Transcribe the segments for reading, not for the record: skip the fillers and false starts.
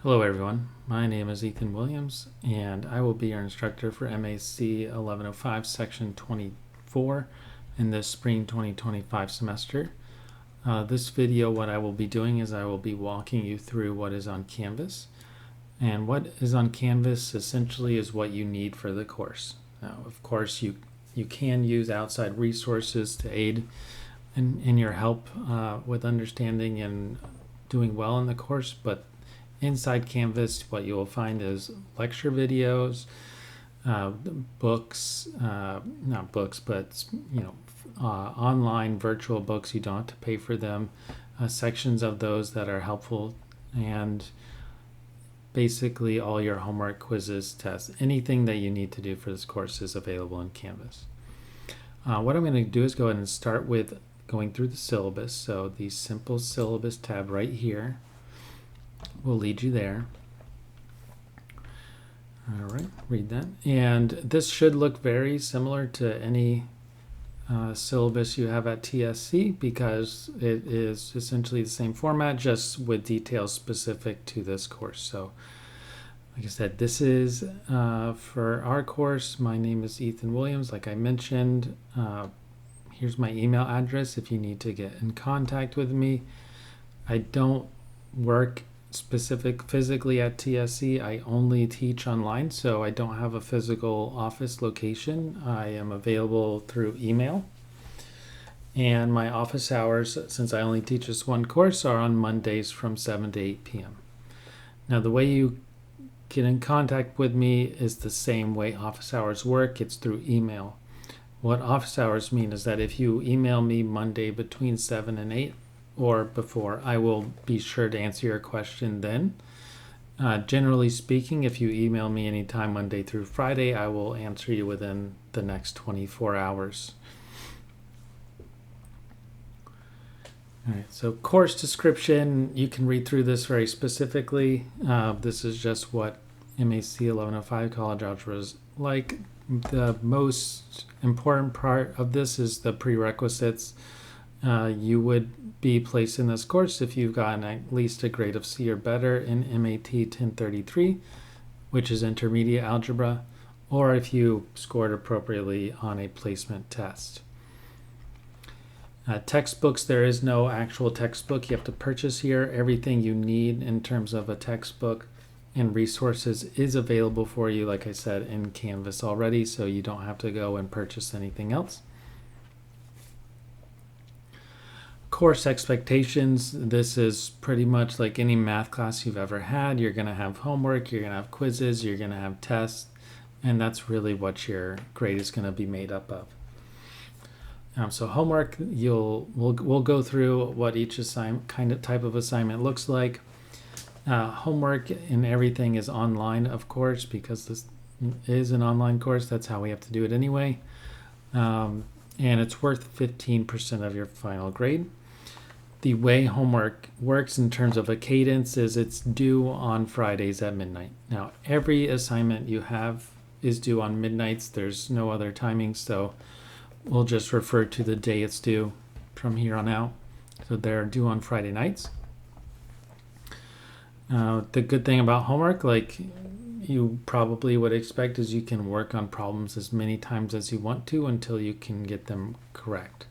Hello everyone, my name is Ethan Williams and I will be your instructor for MAC1105 section 24 in the spring 2025 semester. This video, what I will be doing is I will be walking you through what is on Canvas. And what is on Canvas essentially is what you need for the course. Now, of course, you can use outside resources to aid in your help with understanding and doing well in the course, but inside Canvas, what you will find is lecture videos, books, not books, but online virtual books. You don't have to pay for them. Sections of those that are helpful, and basically all your homework, quizzes, tests, anything that you need to do for this course is available in Canvas. What I'm going to do is go ahead and start with going through the syllabus. So the simple syllabus tab right here will lead you there. All right, read that. And this should look very similar to any syllabus you have at TSC because it is essentially the same format, just with details specific to this course. So like I said, this is for our course. My name is Ethan Williams, like I mentioned. Here's my email address if you need to get in contact with me. I don't work physically at TSC. I only teach online, so I don't have a physical office location. I am available through email, and my office hours, since I only teach this one course, are on Mondays from 7 to 8 p.m. Now, the way you get in contact with me is the same way office hours work. It's through email. What office hours mean is that if you email me Monday between 7 and 8 or before, I will be sure to answer your question then. Generally speaking, if you email me anytime Monday through Friday, I will answer you within the next 24 hours. All right, so course description, you can read through this very specifically. This is just what MAC1105 college algebra is like. The most important part of this is the prerequisites. You would be placed in this course if you've gotten at least a grade of C or better in MAT 1033, which is intermediate algebra, or if you scored appropriately on a placement test. Textbooks, there is no actual textbook you have to purchase here. Everything you need in terms of a textbook and resources is available for you, like I said, in Canvas already, so you don't have to go and purchase anything else. Course expectations, this is pretty much like any math class you've ever had. You're going to have homework, you're going to have quizzes, you're going to have tests, and that's really what your grade is going to be made up of. So homework, we'll go through what each type of assignment looks like. Homework and everything is online, of course, because this is an online course. That's how we have to do it anyway. And it's worth 15% of your final grade. The way homework works in terms of a cadence is it's due on Fridays at midnight. Now, every assignment you have is due on midnights. There's no other timing, so we'll just refer to the day it's due from here on out. So they're due on Friday nights. The good thing about homework, like you probably would expect, is you can work on problems as many times as you want to until you can get them correct.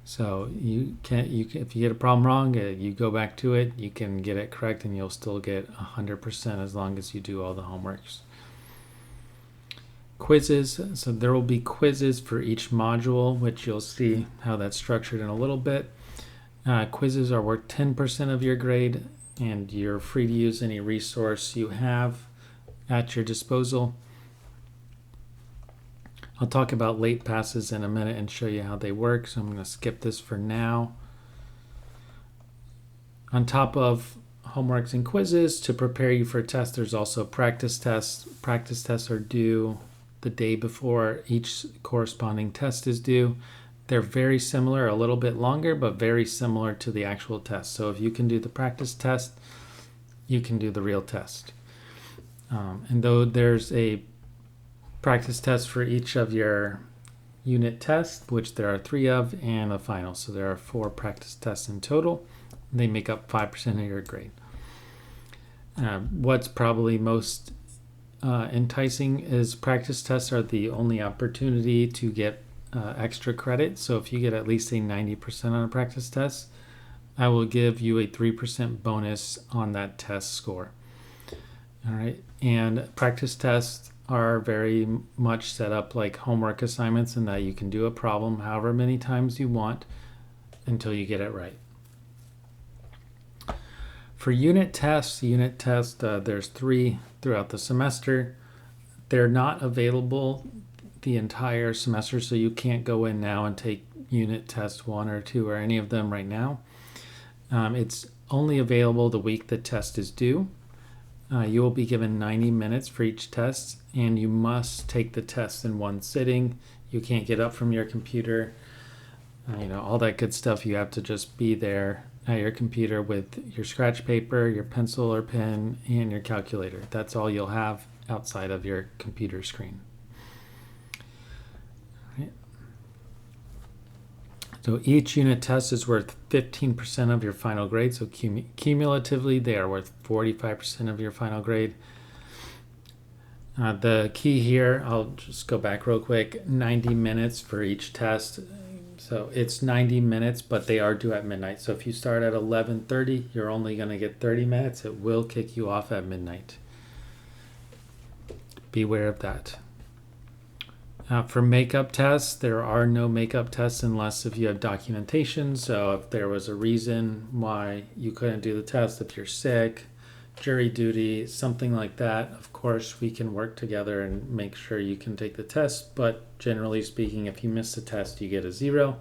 So if you get a problem wrong, you go back to it, you can get it correct, and you'll still get 100% as long as you do all the homeworks. Quizzes, so there will be quizzes for each module, which you'll see how that's structured in a little bit. Quizzes are worth 10% of your grade, and you're free to use any resource you have at your disposal. I'll talk about late passes in a minute and show you how they work, so I'm going to skip this for now. On top of homeworks and quizzes, to prepare you for tests, there's also practice tests. Practice tests are due the day before each corresponding test is due. They're very similar, a little bit longer, but very similar to the actual test. So if you can do the practice test, you can do the real test. And though there's a practice test for each of your unit tests, which there are 3 of, and a final. So there are 4 practice tests in total. They make up 5% of your grade. What's probably most enticing is practice tests are the only opportunity to get extra credit. So if you get at least a 90% on a practice test, I will give you a 3% bonus on that test score. All right. And practice tests are very much set up like homework assignments in that you can do a problem however many times you want until you get it right. For unit tests, there's 3 throughout the semester. They're not available the entire semester, so you can't go in now and take unit test 1 or 2 or any of them right now. It's only available the week the test is due. You will be given 90 minutes for each test, and you must take the test in one sitting. You can't get up from your computer. All that good stuff. You have to just be there at your computer with your scratch paper, your pencil or pen, and your calculator. That's all you'll have outside of your computer screen. Right. So each unit test is worth 15% of your final grade. So cumulatively, they are worth 45% of your final grade. The key here, I'll just go back real quick, 90 minutes for each test. So it's 90 minutes, but they are due at midnight. So if you start at 11:30, you're only going to get 30 minutes. It will kick you off at midnight. Beware of that. For makeup tests, there are no makeup tests unless if you have documentation. So if there was a reason why you couldn't do the test, if you're sick, jury duty, something like that, of course we can work together and make sure you can take the test. But generally speaking, if you miss the test, you get a 0.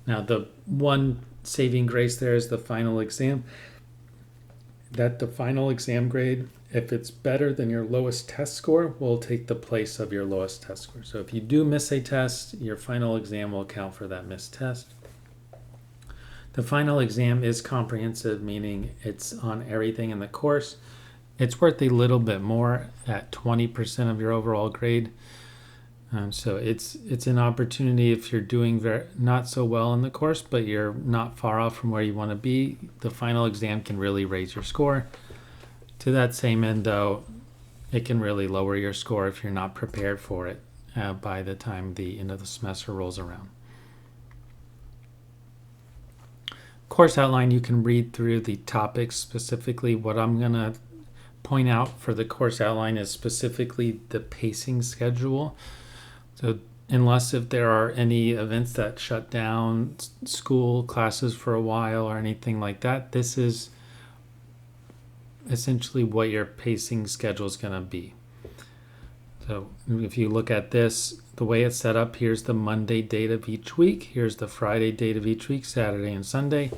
Now the one saving grace there is the final exam. That the final exam grade, if it's better than your lowest test score, will take the place of your lowest test score. So if you do miss a test, your final exam will count for that missed test. The final exam is comprehensive, meaning it's on everything in the course. It's worth a little bit more at 20% of your overall grade. So it's an opportunity if you're doing not so well in the course, but you're not far off from where you want to be. The final exam can really raise your score. To that same end, though, it can really lower your score if you're not prepared for it by the time the end of the semester rolls around. Course outline, you can read through the topics specifically. What I'm going to point out for the course outline is specifically the pacing schedule. So unless if there are any events that shut down school classes for a while or anything like that, this is essentially what your pacing schedule is going to be. So if you look at this, the way it's set up, here's the Monday date of each week. Here's the Friday date of each week, Saturday and Sunday.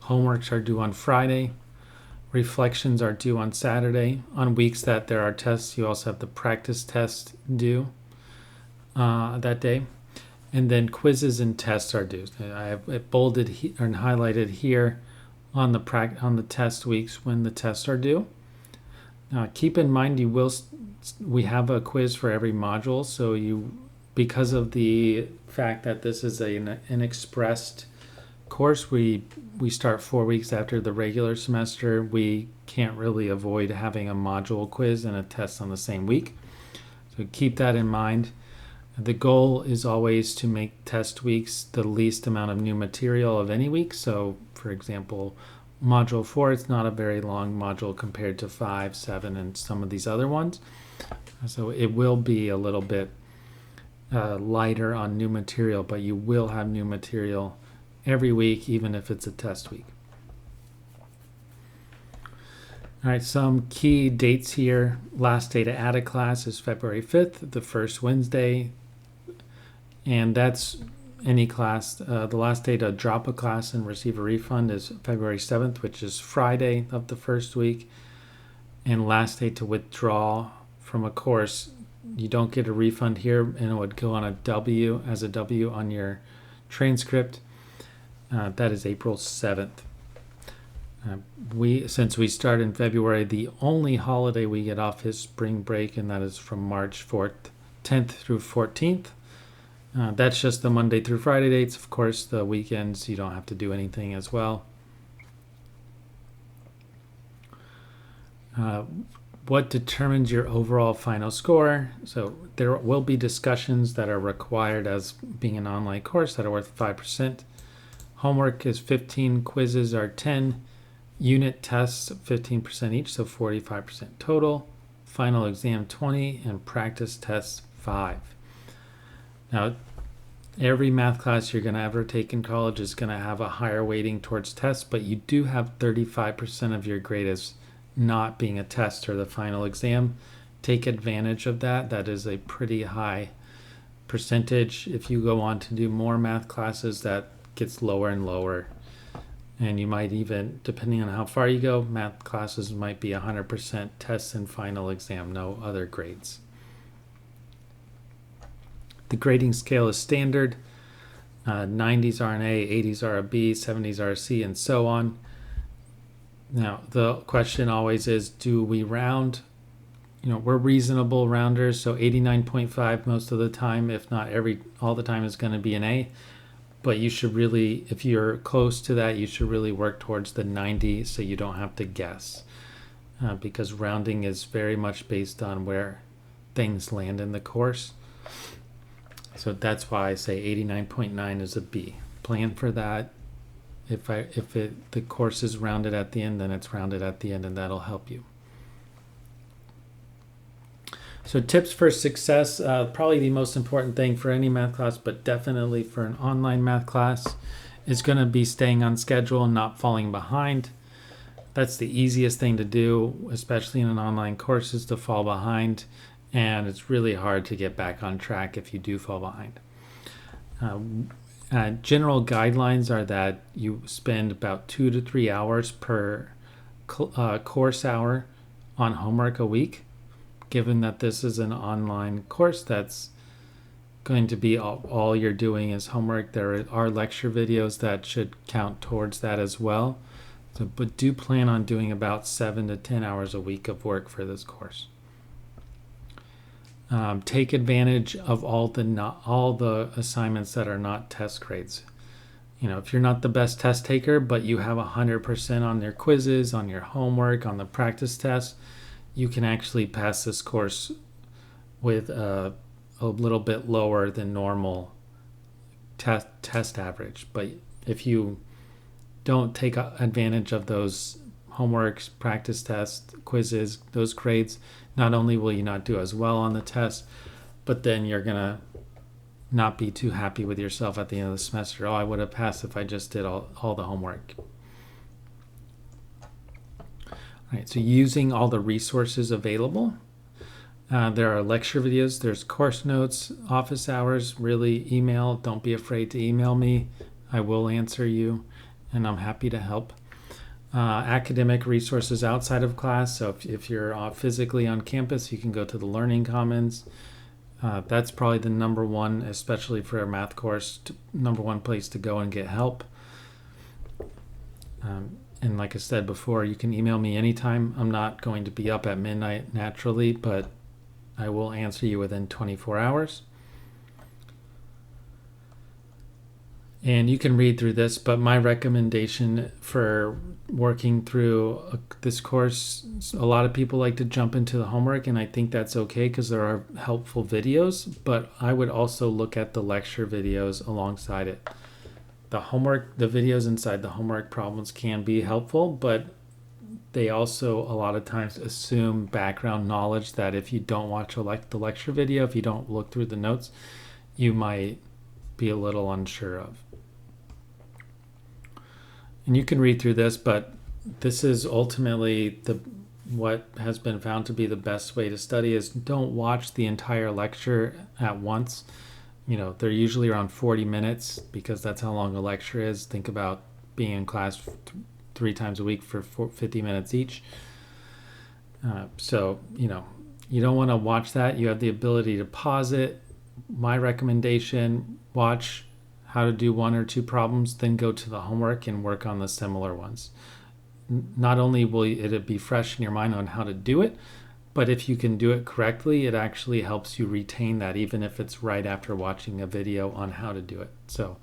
Homeworks are due on Friday. Reflections are due on Saturday. On weeks that there are tests, you also have the practice test due that day. And then quizzes and tests are due. I have it bolded and highlighted here on the test weeks when the tests are due. Keep in mind we have a quiz for every module, so because of the fact that this is an expressed course, we start 4 weeks after the regular semester. We can't really avoid having a module quiz and a test on the same week. So keep that in mind. The goal is always to make test weeks the least amount of new material of any week. So, for example, Module 4, it's not a very long module compared to 5, 7, and some of these other ones. So it will be a little bit lighter on new material, but you will have new material every week, even if it's a test week. All right, some key dates here. Last day to add a class is February 5th, the first Wednesday. And that's any class. The last day to drop a class and receive a refund is February 7th, which is Friday of the first week. And last day to withdraw from a course, you don't get a refund here, and it would go on a W as a W on your transcript. That is April 7th. Since we start in February, the only holiday we get off is spring break, and that is from March 10th through 14th. That's just the Monday through Friday dates. Of course, the weekends, you don't have to do anything as well. Uh, what determines your overall final score? So there will be discussions that are required as being an online course that are worth 5%. Homework is 15, quizzes are 10, unit tests 15% each, so 45% total. Final exam 20, and practice tests 5. Now, every math class you're going to ever take in college is going to have a higher weighting towards tests, but you do have 35% of your grade as not being a test or the final exam. Take advantage of that. That is a pretty high percentage. If you go on to do more math classes, that gets lower and lower. And you might even, depending on how far you go, math classes might be 100% tests and final exam, no other grades. The grading scale is standard. 90s are an A, 80s are a B, 70s are a C, and so on. Now, the question always is, do we round? We're reasonable rounders, so 89.5 most of the time, if not all the time, is going to be an A. But you should really, if you're close to that, you should really work towards the 90 so you don't have to guess. Because rounding is very much based on where things land in the course. So that's why I say 89.9 is a B. Plan for that. If the course is rounded at the end, then it's rounded at the end, and that'll help you. So tips for success, probably the most important thing for any math class, but definitely for an online math class, is going to be staying on schedule and not falling behind. That's the easiest thing to do, especially in an online course, is to fall behind. And it's really hard to get back on track if you do fall behind. General guidelines are that you spend about 2 to 3 hours per course hour on homework a week. Given that this is an online course that's going to be all you're doing is homework, there are lecture videos that should count towards that as well. So, but do plan on doing about 7 to 10 hours a week of work for this course. Take advantage of all the assignments that are not test grades. If you're not the best test taker, but you have 100% on your quizzes, on your homework, on the practice tests, you can actually pass this course with a little bit lower than normal test average. But if you don't take advantage of those homeworks, practice tests, quizzes, those grades, not only will you not do as well on the test, but then you're going to not be too happy with yourself at the end of the semester. Oh, I would have passed if I just did all the homework. All right, so using all the resources available. There are lecture videos, there's course notes, office hours, really email. Don't be afraid to email me. I will answer you, and I'm happy to help. Academic resources outside of class. So if you're physically on campus, you can go to the Learning Commons. That's probably the number one, especially for a math course, number one place to go and get help. And like I said before, you can email me anytime. I'm not going to be up at midnight naturally, but I will answer you within 24 hours. And you can read through this, but my recommendation for working through this course, a lot of people like to jump into the homework, and I think that's okay because there are helpful videos, but I would also look at the lecture videos alongside it. The videos inside the homework problems can be helpful, but they also a lot of times assume background knowledge that if you don't watch the lecture video, if you don't look through the notes, you might be a little unsure of. And you can read through this, but this is ultimately what has been found to be the best way to study is don't watch the entire lecture at once. They're usually around 40 minutes because that's how long a lecture is. Think about being in class 3 times a week for 50 minutes each. So you don't want to watch that. You have the ability to pause it. My recommendation, watch how to do 1 or 2 problems, then go to the homework and work on the similar ones. Not only will it be fresh in your mind on how to do it, but if you can do it correctly, it actually helps you retain that, even if it's right after watching a video on how to do it. So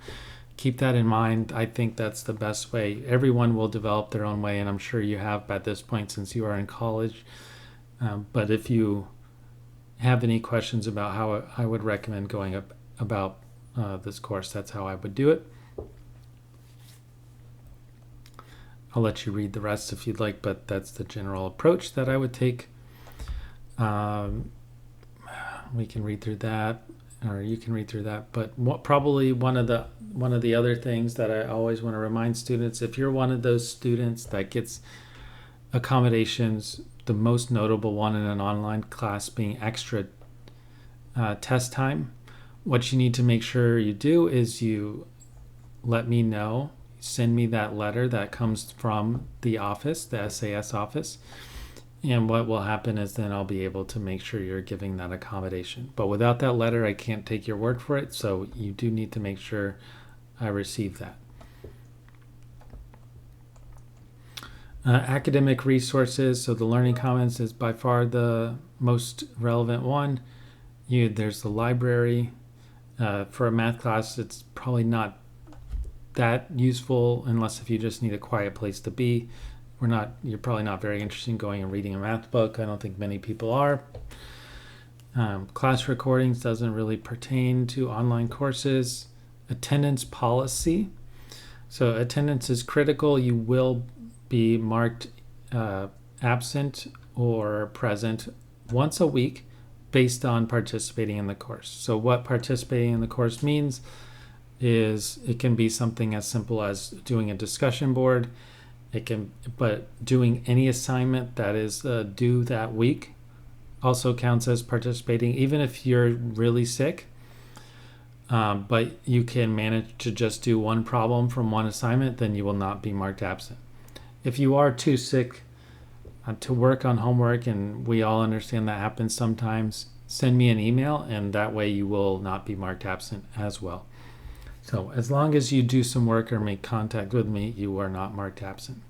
keep that in mind. I think that's the best way. Everyone will develop their own way, and I'm sure you have at this point since you are in college. But if you have any questions about how I would recommend going about this course, that's how I would do it. I'll let you read the rest if you'd like, but that's the general approach that I would take. We can read through that, or you can read through that. But probably one of the other things that I always want to remind students, if you're one of those students that gets accommodations, the most notable one in an online class being extra test time, what you need to make sure you do is you let me know. Send me that letter that comes from the office, the SAS office. And what will happen is then I'll be able to make sure you're giving that accommodation. But without that letter, I can't take your word for it. So you do need to make sure I receive that. Academic resources. So the Learning Commons is by far the most relevant one. There's the library. For a math class, it's probably not that useful unless if you just need a quiet place to be. You're probably not very interested in going and reading a math book. I don't think many people are. Class recordings doesn't really pertain to online courses. Attendance policy. So attendance is critical. You will be marked absent or present once a week based on participating in the course. So what participating in the course means is it can be something as simple as doing a discussion board. But doing any assignment that is due that week also counts as participating, even if you're really sick. But you can manage to just do one problem from one assignment, then you will not be marked absent. If you are too sick to work on homework, and we all understand that happens sometimes, send me an email, and that way you will not be marked absent as well. So as long as you do some work or make contact with me, you are not marked absent.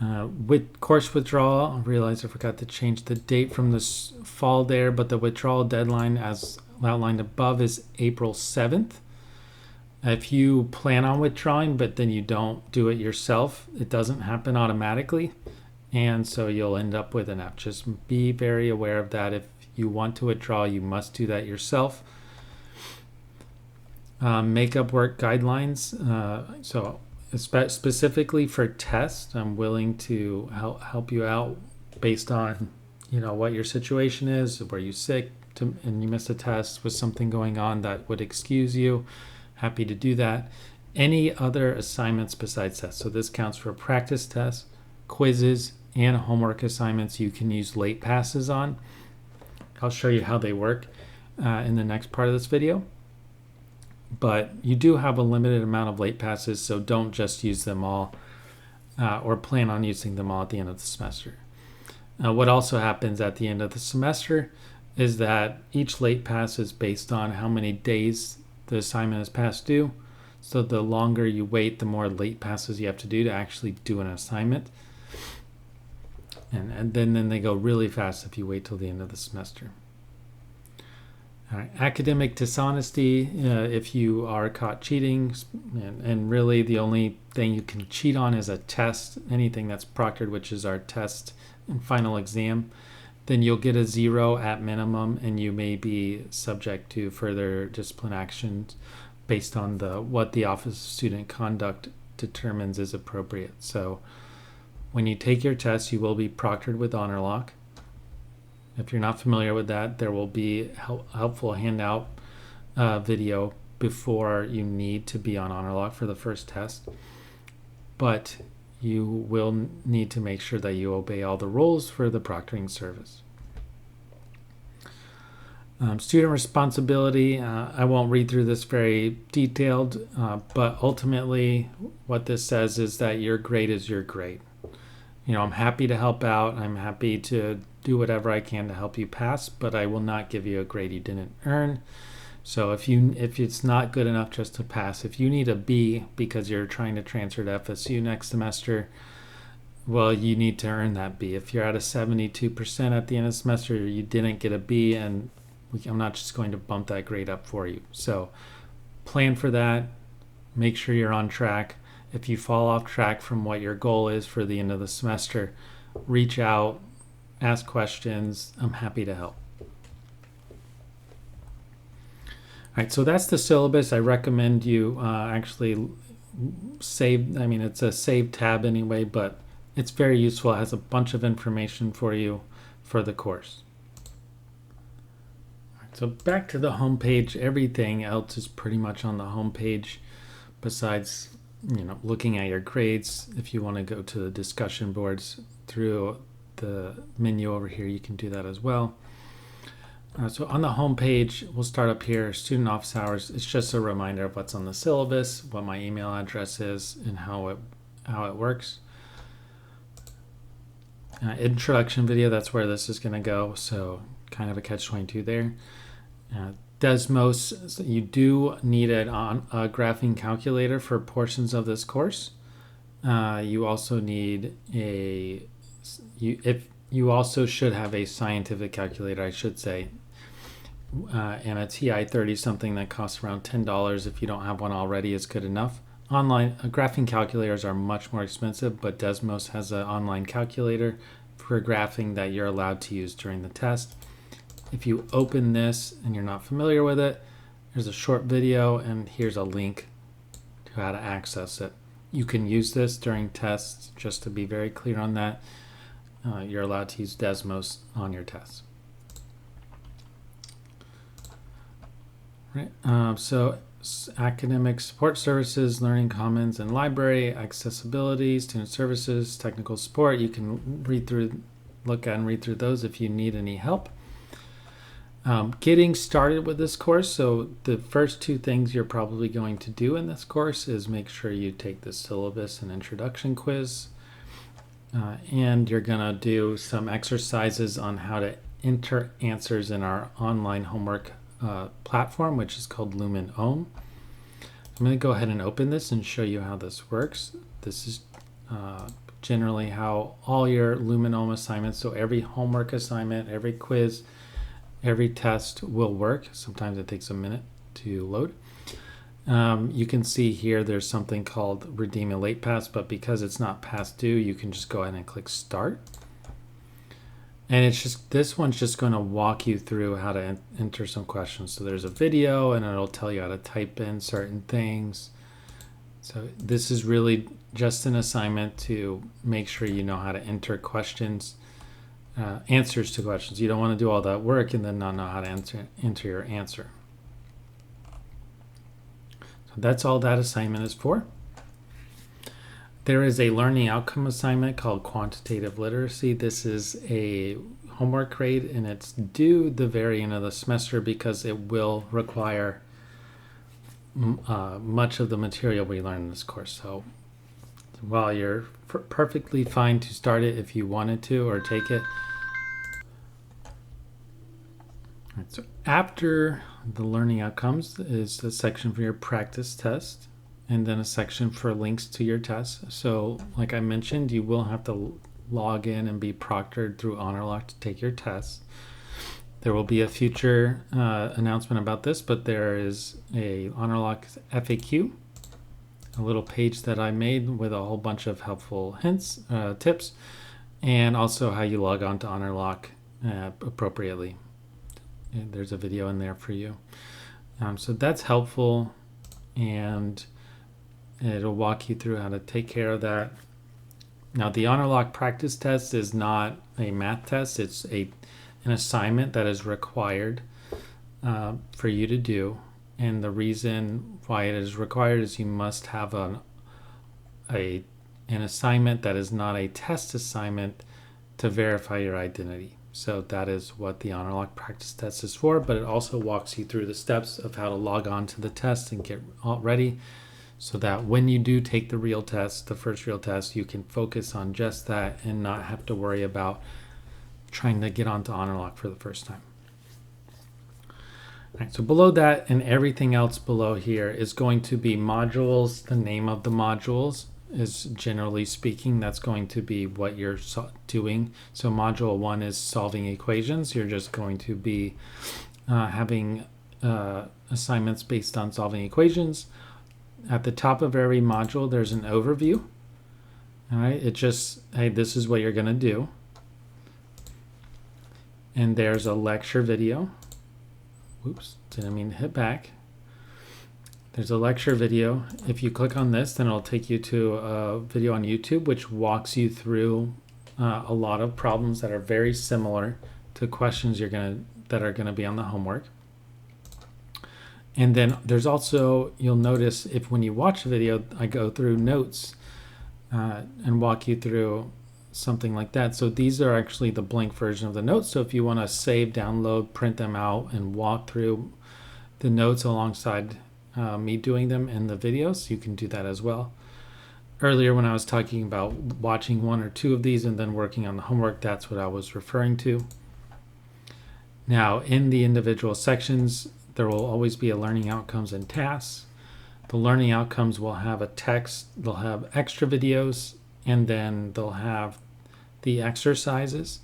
With course withdrawal, I realized I forgot to change the date from this fall there, but the withdrawal deadline as outlined above is April 7th. If you plan on withdrawing, but then you don't do it yourself, it doesn't happen automatically. And so you'll end up with an F. Just be very aware of that. If you want to withdraw, you must do that yourself. Makeup work guidelines. So specifically for tests, I'm willing to help you out based on, what your situation is. Were you sick and you missed a test? Was something going on that would excuse you? Happy to do that. Any other assignments besides tests. So this counts for practice tests, quizzes, and homework assignments you can use late passes on. I'll show you how they work in the next part of this video. But you do have a limited amount of late passes, so don't just use them all or plan on using them all at the end of the semester. What also happens at the end of the semester is that each late pass is based on how many days the assignment is past due. So the longer you wait, the more late passes you have to do to actually do an assignment. And then they go really fast if you wait till the end of the semester. All right. Academic dishonesty, if you are caught cheating, and really the only thing you can cheat on is a test, anything that's proctored, which is our test and final exam, then you'll get a 0 at minimum, and you may be subject to further discipline actions based on what the Office of Student Conduct determines is appropriate. So when you take your test, you will be proctored with honor lock. If you're not familiar with that, there will be helpful handout video before you need to be on honor lock for the first test. But you will need to make sure that you obey all the rules for the proctoring service. Student responsibility, I won't read through this very detailed, but ultimately what this says is that your grade is your grade. I'm happy to help out. I'm happy to do whatever I can to help you pass, but I will not give you a grade you didn't earn. So if it's not good enough just to pass, if you need a B because you're trying to transfer to FSU next semester, well, you need to earn that B. If you're at a 72% at the end of the semester, you didn't get a B, and I'm not just going to bump that grade up for you. So plan for that. Make sure you're on track. If you fall off track from what your goal is for the end of the semester, reach out, ask questions. I'm happy to help. All right, so that's the syllabus. I recommend you actually save. I mean, it's a save tab anyway, but it's very useful. It has a bunch of information for you for the course. All right, so back to the home page. Everything else is pretty much on the home page, besides looking at your grades. If you want to go to the discussion boards through the menu over here, you can do that as well. So on the home page, we'll start up here, student office hours. It's just a reminder of what's on the syllabus, what my email address is, and how it works. Introduction video, that's where this is going to go. So kind of a catch-22 there. Desmos, you do need a graphing calculator for portions of this course. You also need you also should have a scientific calculator, I should say, and a TI 30 something that costs around $10. If you don't have one already, is good enough. Online graphing calculators are much more expensive, but Desmos has an online calculator for graphing that you're allowed to use during the test. If you open this and you're not familiar with it, there's a short video and here's a link to how to access it. You can use this during tests, just to be very clear on that. You're allowed to use Desmos on your tests. Right. So academic support services, learning commons and library, accessibility, student services, technical support. You can look at and read through those if you need any help. Getting started with this course. So the first two things you're probably going to do in this course is make sure you take the syllabus and introduction quiz. And you're going to do some exercises on how to enter answers in our online homework platform, which is called Lumen Ohm. I'm going to go ahead and open this and show you how this works. This is generally how all your Lumen Ohm assignments, so every homework assignment, every quiz, every test will work. Sometimes it takes a minute to load. You can see here there's something called redeem a late pass, but because it's not past due, you can just go ahead and click start. And it's just, this one's just going to walk you through how to enter some questions. So there's a video and it'll tell you how to type in certain things. So this is really just an assignment to make sure you know how to enter questions, answers to questions. You don't want to do all that work and then not know how to enter your answer. So that's all that assignment is for. There is a learning outcome assignment called quantitative literacy. This is a homework grade and it's due the very end of the semester because it will require much of the material we learn in this course. So while you're perfectly fine to start it if you wanted to or take it. Right, so after the learning outcomes is a section for your practice test, and then a section for links to your tests. So like I mentioned, you will have to log in and be proctored through HonorLock to take your tests. There will be a future announcement about this, but there is a HonorLock FAQ, a little page that I made with a whole bunch of helpful hints, tips, and also how you log on to HonorLock appropriately. And there's a video in there for you. So that's helpful, and it'll walk you through how to take care of that. Now, the HonorLock practice test is not a math test. It's an assignment that is required for you to do. And the reason why it is required is you must have an assignment that is not a test assignment to verify your identity. So that is what the HonorLock practice test is for, but it also walks you through the steps of how to log on to the test and get all ready so that when you do take the real test, the first real test, you can focus on just that and not have to worry about trying to get onto HonorLock for the first time. All right, so below that and everything else below here is going to be modules. The name of the modules is, generally speaking, that's going to be what you're doing. So module 1 is solving equations. You're just going to be having assignments based on solving equations. At the top of every module, there's an overview. All right, it just, hey, this is what you're going to do. And there's a lecture video. Oops, didn't mean to hit back. There's a lecture video. If you click on this, then it'll take you to a video on YouTube, which walks you through a lot of problems that are very similar to questions that are gonna be on the homework. And then there's also, you'll notice if when you watch the video, I go through notes and walk you through something like that. So these are actually the blank version of the notes. So if you want to save, download, print them out, and walk through the notes alongside me doing them in the videos, you can do that as well. Earlier when I was talking about watching one or two of these and then working on the homework, that's what I was referring to. Now in the individual sections, there will always be a learning outcomes and tasks. The learning outcomes will have a text, they'll have extra videos, and then they'll have the exercises.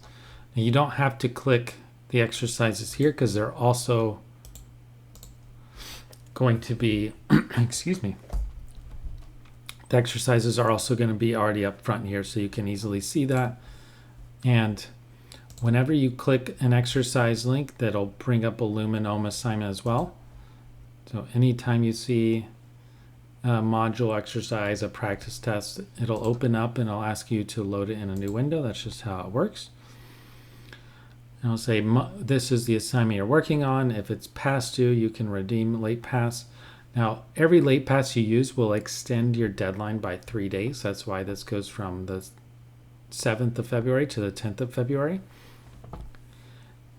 And you don't have to click the exercises here because they're also going to be, excuse me, the exercises are also going to be already up front here, so you can easily see that. And whenever you click an exercise link, that'll bring up a Lumen-Ohm assignment as well. So anytime you see a module exercise, a practice test, it'll open up and it'll ask you to load it in a new window. That's just how it works. And I'll say, this is the assignment you're working on. If it's past due, you can redeem late pass. Now, every late pass you use will extend your deadline by 3 days. That's why this goes from the 7th of February to the 10th of February.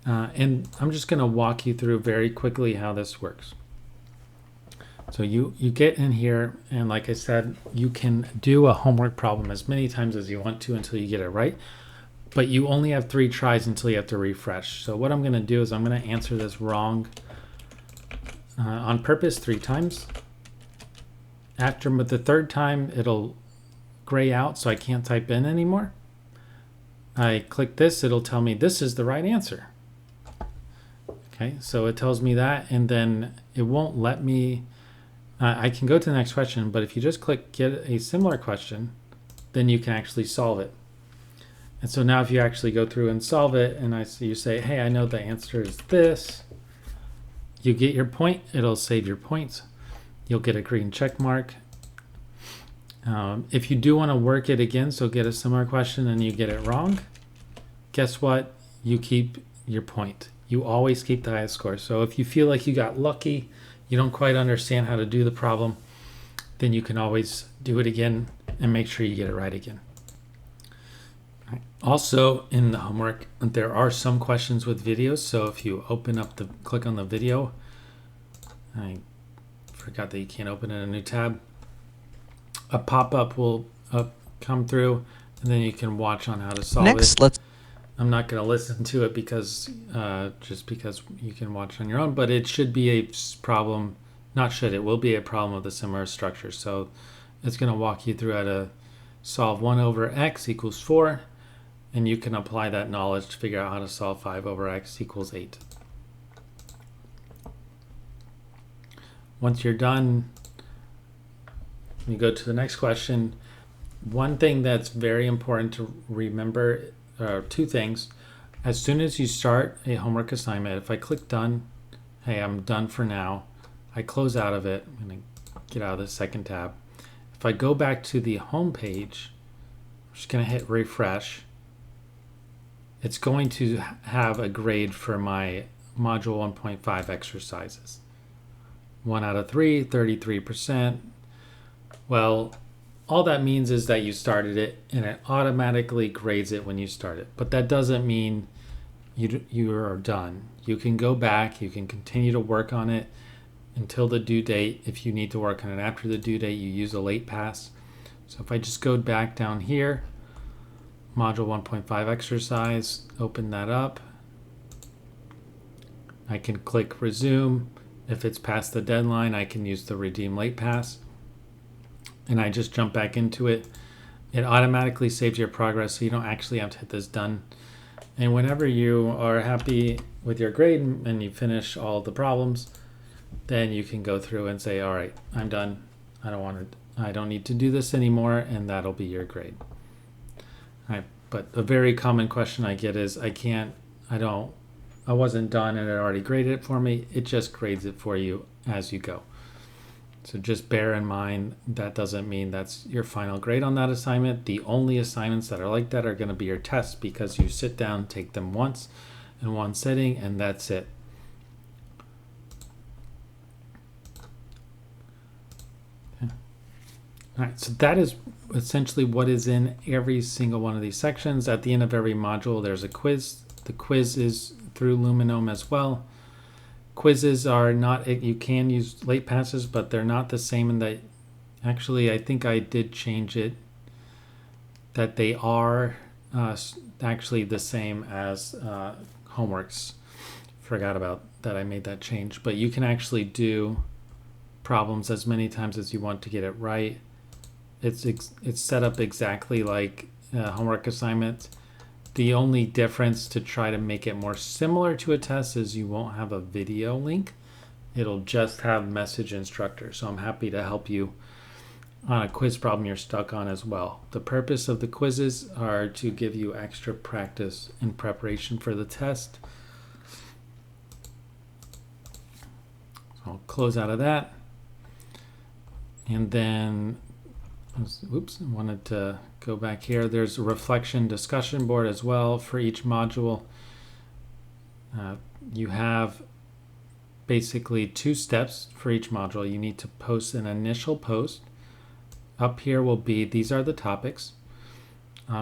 And I'm just going to walk you through very quickly how this works. So you get in here, and like I said, you can do a homework problem as many times as you want to until you get it right. But you only have 3 tries until you have to refresh. So what I'm going to do is I'm going to answer this wrong on purpose 3 times. After the 3rd time, it'll gray out, so I can't type in anymore. I click this, it'll tell me this is the right answer. Okay, so it tells me that, and then it won't let me, I can go to the next question, but if you just click get a similar question, then you can actually solve it. And so now if you actually go through and solve it, and you say, hey, I know the answer is this, you get your point, it'll save your points. You'll get a green check mark. If you do want to work it again, so get a similar question and you get it wrong, guess what? You keep your point. You always keep the highest score. So if you feel like you got lucky, you don't quite understand how to do the problem, then you can always do it again and make sure you get it right again. Also in the homework, there are some questions with videos. So if you open up click on the video, I forgot that you can't open in a new tab. A pop-up will come through, and then you can watch on how to solve it. I'm not going to listen to it because just because you can watch on your own, but it should be a problem. Not should, it will be a problem with a similar structure. So it's going to walk you through how to solve 1 over x equals 4, and you can apply that knowledge to figure out how to solve 5 over x equals 8. Once you're done, you go to the next question. One thing that's very important to remember, 2 things. As soon as you start a homework assignment, if I click done, hey, I'm done for now. I close out of it. I'm going to get out of the second tab. If I go back to the home page, I'm just going to hit refresh. It's going to have a grade for my module 1.5 exercises. 1 out of 3, 33%. Well, all that means is that you started it, and it automatically grades it when you start it. But that doesn't mean you are done. You can go back, you can continue to work on it until the due date. If you need to work on it after the due date, you use a late pass. So if I just go back down here, module 1.5 exercise, open that up. I can click resume. If it's past the deadline, I can use the redeem late pass. And I just jump back into it. It automatically saves your progress, so you don't actually have to hit this done. And whenever you are happy with your grade and you finish all the problems, then you can go through and say, all right, I'm done. I don't need to do this anymore, and that'll be your grade. All right. But a very common question I get is, I wasn't done and it already graded it for me. It just grades it for you as you go. So just bear in mind that doesn't mean that's your final grade on that assignment. The only assignments that are like that are going to be your tests, because you sit down, take them once in one sitting, and that's it. Okay. All right, so that is essentially what is in every single one of these sections. At the end of every module, there's a quiz. The quiz is through Luminome as well. Quizzes are not, you can use late passes, but they're not the same in that, actually, I think I did change it, that they are actually the same as homeworks. Forgot about that, I made that change. But you can actually do problems as many times as you want to get it right. It's set up exactly like homework assignments. The only difference to try to make it more similar to a test is you won't have a video link. It'll just have message instructor. So I'm happy to help you on a quiz problem you're stuck on as well. The purpose of the quizzes are to give you extra practice in preparation for the test. So I'll close out of that. And then, oops, I wanted to go back here. There's a reflection discussion board as well for each module. You have basically 2 steps for each module. You need to post an initial post. Up here will be, these are the topics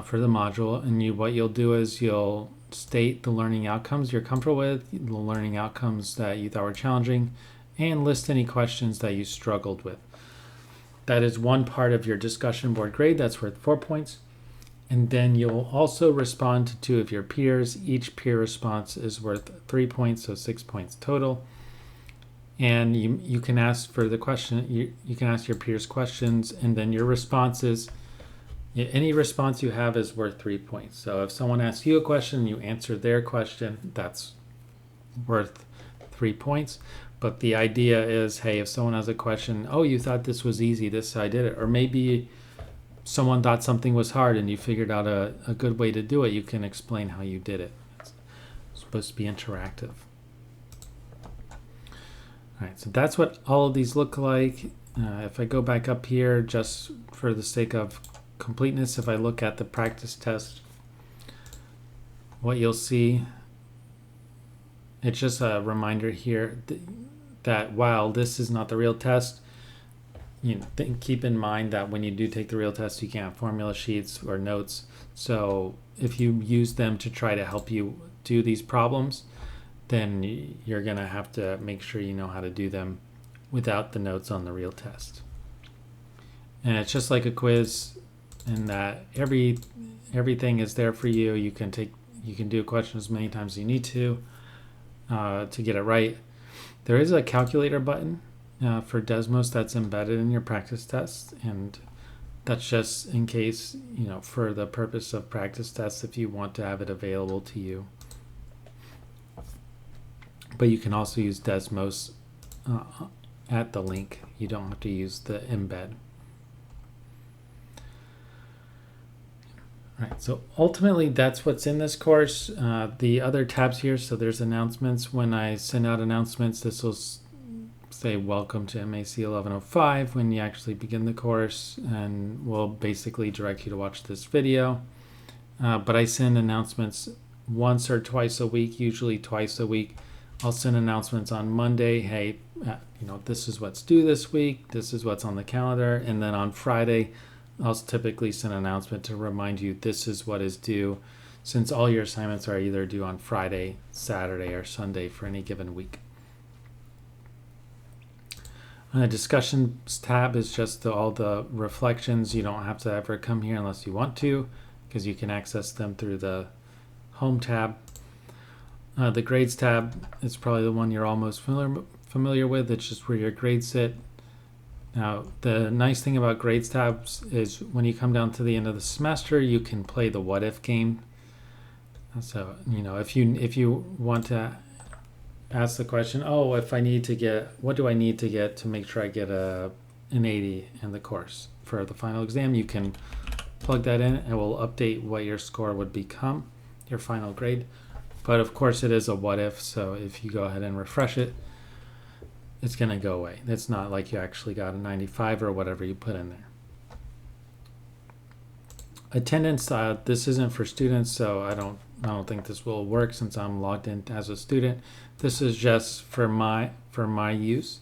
for the module, and what you'll do is you'll state the learning outcomes you're comfortable with, the learning outcomes that you thought were challenging, and list any questions that you struggled with. That is one part of your discussion board grade. That's worth 4 points. And then you'll also respond to 2 of your peers. Each peer response is worth 3 points, so 6 points total. And you can ask for the question, you can ask your peers questions, and then your responses, any response you have is worth 3 points. So if someone asks you a question, you answer their question, that's worth 3 points. But the idea is, hey, if someone has a question, oh, you thought this was easy, this I did it. Or maybe someone thought something was hard and you figured out a good way to do it, you can explain how you did it. It's supposed to be interactive. All right, so that's what all of these look like. If I go back up here, just for the sake of completeness, if I look at the practice test, what you'll see, it's just a reminder here that while this is not the real test, keep in mind that when you do take the real test, you can't have formula sheets or notes. So if you use them to try to help you do these problems, then you're going to have to make sure you know how to do them without the notes on the real test. And it's just like a quiz in that everything is there for you. You can do a question as many times as you need to get it right. There is a calculator button for Desmos that's embedded in your practice test, and that's just in case, for the purpose of practice tests, if you want to have it available to you. But you can also use Desmos at the link. You don't have to use the embed. All right, so ultimately that's what's in this course. The other tabs here, so there's announcements. When I send out announcements, this will say welcome to MAC1105 when you actually begin the course, and will basically direct you to watch this video. But I send announcements once or twice a week, usually twice a week. I'll send announcements on Monday, hey, this is what's due this week, this is what's on the calendar, and then on Friday, I'll typically send an announcement to remind you this is what is due, since all your assignments are either due on Friday, Saturday, or Sunday for any given week. The discussions tab is just all the reflections. You don't have to ever come here unless you want to, because you can access them through the home tab. The grades tab is probably the one you're all most familiar with. It's just where your grades sit. Now, the nice thing about grades tabs is when you come down to the end of the semester, you can play the what if game. So, if you want to ask the question, oh, if I need to get, what do I need to get to make sure I get an 80 in the course for the final exam, you can plug that in and it will update what your score would become, your final grade. But of course it is a what if, so if you go ahead and refresh it, it's going to go away. It's not like you actually got a 95 or whatever you put in there. Attendance, this isn't for students, so I don't think this will work since I'm logged in as a student. This is just for my use,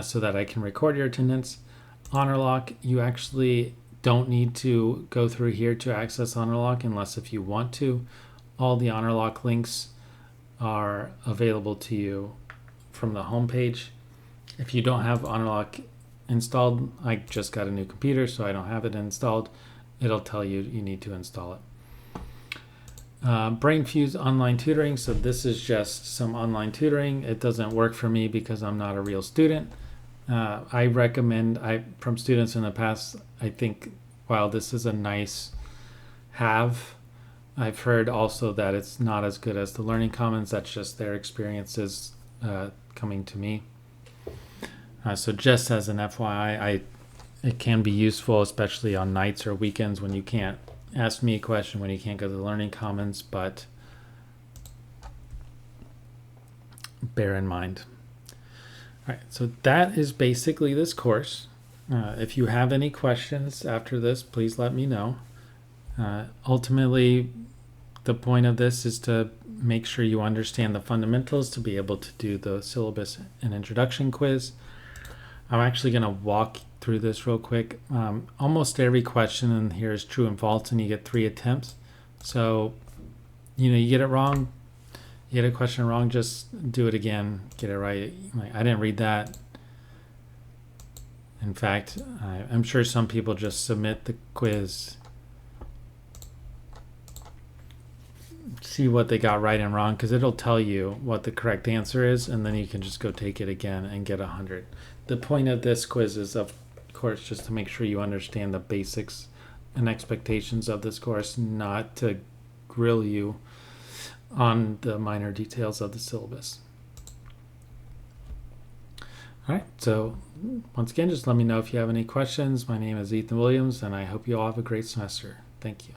so that I can record your attendance. Honor Lock, you actually don't need to go through here to access Honor Lock unless if you want to. All the Honor Lock links are available to you from the home page. If you don't have Honor Lock installed, I just got a new computer, so I don't have it installed. It'll tell you need to install it. BrainFuse online tutoring. So this is just some online tutoring. It doesn't work for me because I'm not a real student. I recommend, from students in the past, I think while this is a nice have, I've heard also that it's not as good as the Learning Commons. That's just their experiences coming to me. So just as an FYI, it can be useful, especially on nights or weekends when you can't ask me a question, when you can't go to the Learning Commons, but bear in mind. All right, so that is basically this course. If you have any questions after this, please let me know. Ultimately, the point of this is to make sure you understand the fundamentals to be able to do the syllabus and introduction quiz. I'm actually going to walk through this real quick. Almost every question in here is true and false, and you get 3 attempts. So, you get it wrong, you get a question wrong, just do it again, get it right. Like, I didn't read that. In fact, I'm sure some people just submit the quiz, see what they got right and wrong, because it'll tell you what the correct answer is, and then you can just go take it again and get 100. The point of this quiz is, of course, just to make sure you understand the basics and expectations of this course, not to grill you on the minor details of the syllabus. All right, so once again, just let me know if you have any questions. My name is Ethan Williams, and I hope you all have a great semester. Thank you.